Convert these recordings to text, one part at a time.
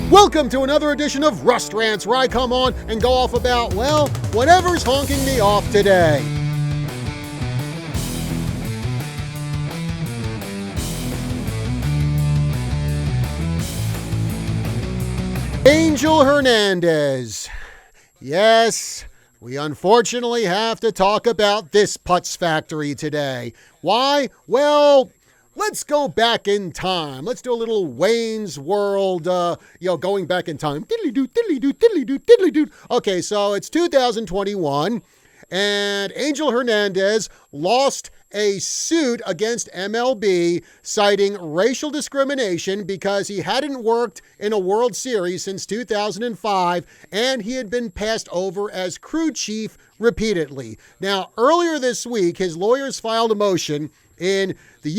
Welcome to another edition of Rust Rants, where I come on and go off about, well, whatever's honking me off today. Angel Hernandez. Yes, we unfortunately have to talk about this putz factory today. Why? Well, let's go back in time. Let's do a little Wayne's World, going back in time. Diddly-doo, diddly-doo, diddly-doo, diddly-doo. Okay, so it's 2021, and Angel Hernandez lost a suit against MLB citing racial discrimination because he hadn't worked in a World Series since 2005, and he had been passed over as crew chief repeatedly. Now, earlier this week, his lawyers filed a motion in the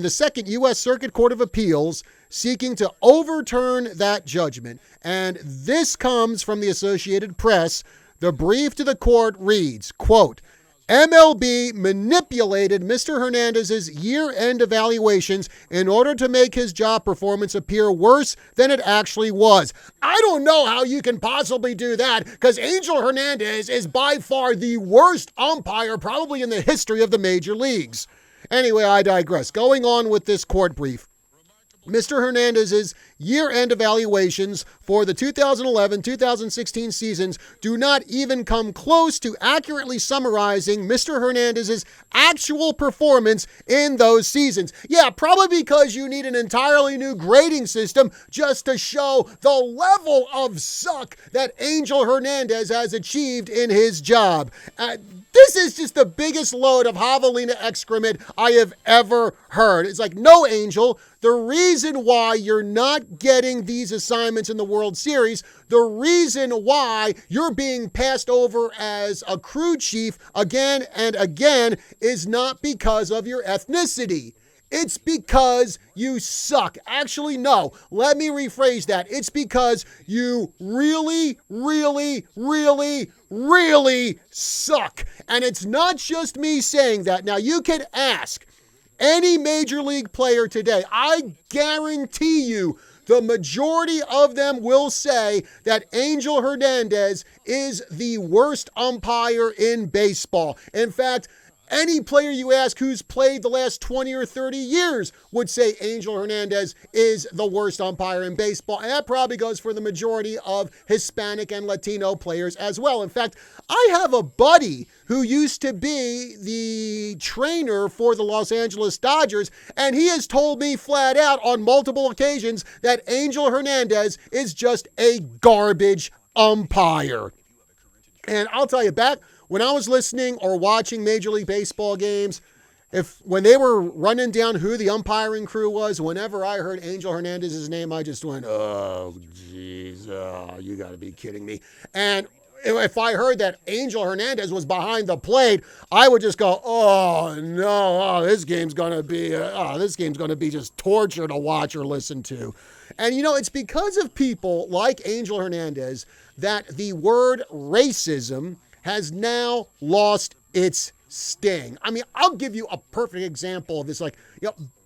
Second U.S. Circuit Court of Appeals, seeking to overturn that judgment. And this comes from the Associated Press. The brief to the court reads, quote, MLB manipulated Mr. Hernandez's year-end evaluations in order to make his job performance appear worse than it actually was. I don't know how you can possibly do that, because Angel Hernandez is by far the worst umpire probably in the history of the major leagues. Anyway, I digress. Going on with this court brief. Mr. Hernandez's year-end evaluations for the 2011-2016 seasons do not even come close to accurately summarizing Mr. Hernandez's actual performance in those seasons. Yeah, probably because you need an entirely new grading system just to show the level of suck that Angel Hernandez has achieved in his job. This is just the biggest load of javelina excrement I have ever heard. It's like, no, Angel, the reason why you're not getting these assignments in the World Series, the reason why you're being passed over as a crew chief again and again is not because of your ethnicity. It's because you suck. Actually, no. Let me rephrase that. It's because you really, really, really, really suck. And it's not just me saying that. Now, you can ask any major league player today. I guarantee you the majority of them will say that Angel Hernandez is the worst umpire in baseball. In fact, any player you ask who's played the last 20 or 30 years would say Angel Hernandez is the worst umpire in baseball. And that probably goes for the majority of Hispanic and Latino players as well. In fact, I have a buddy who used to be the trainer for the Los Angeles Dodgers, and he has told me flat out on multiple occasions that Angel Hernandez is just a garbage umpire. And I'll tell you, back when I was listening or watching Major League Baseball games, when they were running down who the umpiring crew was, whenever I heard Angel Hernandez's name, I just went, oh, geez, you got to be kidding me. And if I heard that Angel Hernandez was behind the plate, I would just go, oh, no, this game's going to be just torture to watch or listen to. And, it's because of people like Angel Hernandez that the word racism has now lost its sting. I mean, I'll give you a perfect example of this.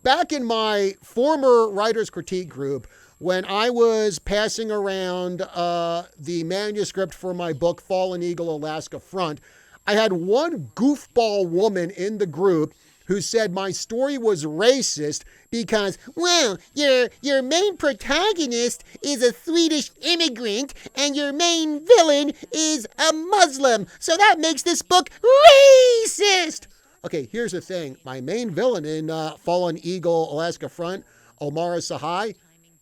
Back in my former writer's critique group, when I was passing around the manuscript for my book, Fallen Eagle, Alaska Front, I had one goofball woman in the group who said my story was racist because, well, your main protagonist is a Swedish immigrant and your main villain is a Muslim. So that makes this book racist. Okay, here's the thing. My main villain in Fallen Eagle, Alaska Front, Omar Sahai,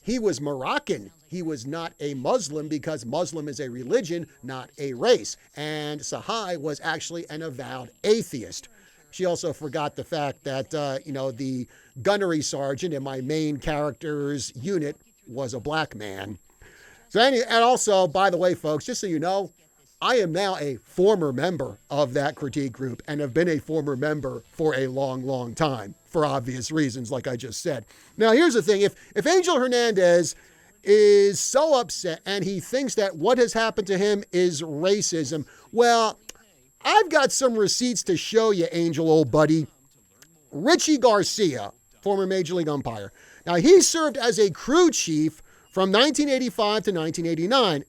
he was Moroccan. He was not a Muslim because Muslim is a religion, not a race. And Sahai was actually an avowed atheist. She also forgot the fact that, the gunnery sergeant in my main character's unit was a black man. And also, by the way, folks, just so you know, I am now a former member of that critique group and have been a former member for a long, long time for obvious reasons, like I just said. Now, here's the thing. If Angel Hernandez is so upset and he thinks that what has happened to him is racism, well, I've got some receipts to show you, Angel, old buddy. Richie Garcia, former Major League umpire, Now, he served as a crew chief from 1985 to 1989.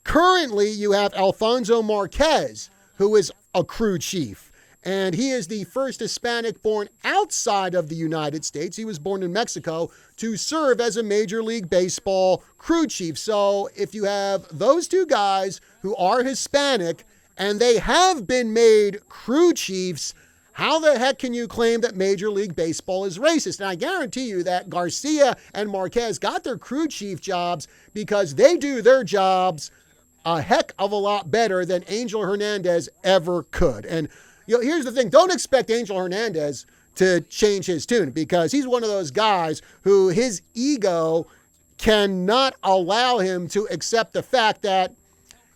Currently, you have Alfonso Marquez, who is a crew chief. And he is the first Hispanic born outside of the United States. He was born in Mexico to serve as a Major League Baseball crew chief. So if you have those two guys who are Hispanic and they have been made crew chiefs, how the heck can you claim that Major League Baseball is racist? And I guarantee you that Garcia and Marquez got their crew chief jobs because they do their jobs a heck of a lot better than Angel Hernandez ever could. And here's the thing. Don't expect Angel Hernandez to change his tune because he's one of those guys who his ego cannot allow him to accept the fact that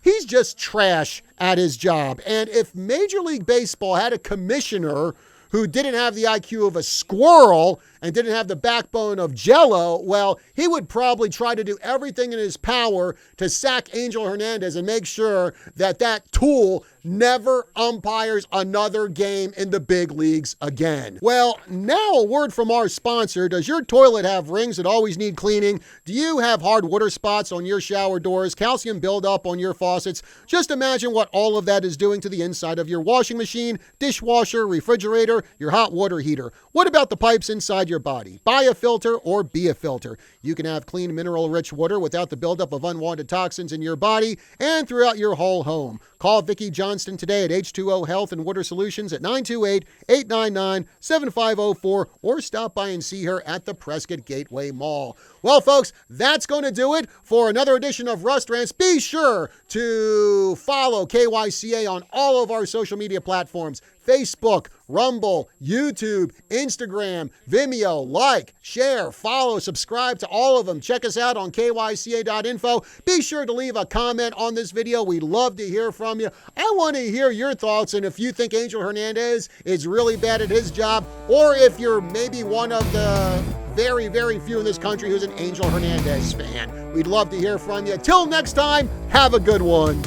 he's just trash at his job. And if Major League Baseball had a commissioner who didn't have the IQ of a squirrel and didn't have the backbone of Jell-O, well, he would probably try to do everything in his power to sack Angel Hernandez and make sure that that tool never umpires another game in the big leagues again. Well, now a word from our sponsor. Does your toilet have rings that always need cleaning? Do you have hard water spots on your shower doors, calcium buildup on your faucets? Just imagine what all of that is doing to the inside of your washing machine, dishwasher, refrigerator, your hot water heater. What about the pipes inside your body? Buy a filter or be a filter. You can have clean, mineral-rich water without the buildup of unwanted toxins in your body and throughout your whole home. Call Vicki Johnston today at H2O Health and Water Solutions at 928-899-7504 or stop by and see her at the Prescott Gateway Mall. Well, folks, that's going to do it for another edition of Rust Rants. Be sure to follow KYCA on all of our social media platforms: Facebook, Rumble, YouTube, Instagram, Vimeo. Like, share, follow, subscribe to all of them. Check us out on kyca.info. Be sure to leave a comment on this video. We'd love to hear from you. I want to hear your thoughts and if you think Angel Hernandez is really bad at his job, or if you're maybe one of the very, very few in this country who's an Angel Hernandez fan. We'd love to hear from you. Till next time, have a good one.